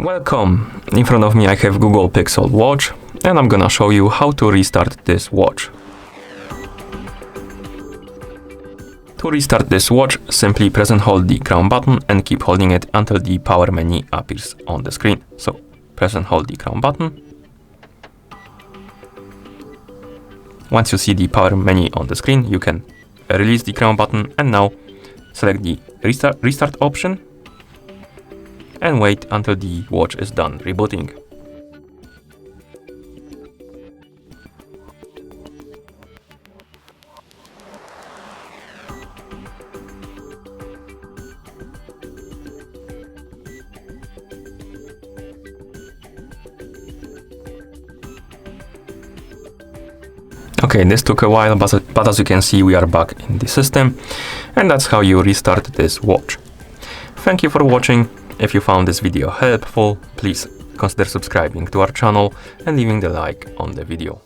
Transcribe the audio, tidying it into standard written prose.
Welcome! In front of me I have Google Pixel Watch and I'm gonna show you how to restart this watch. To restart this watch, simply press and hold the crown button and keep holding it until the power menu appears on the screen. So press and hold the crown button. Once you see the power menu on the screen, you can release the crown button and now select the restart option and wait until the watch is done rebooting. Okay, this took a while, but as you can see, we are back in the system, and that's how you restart this watch. Thank you for watching. If you found this video helpful, please consider subscribing to our channel and leaving the like on the video.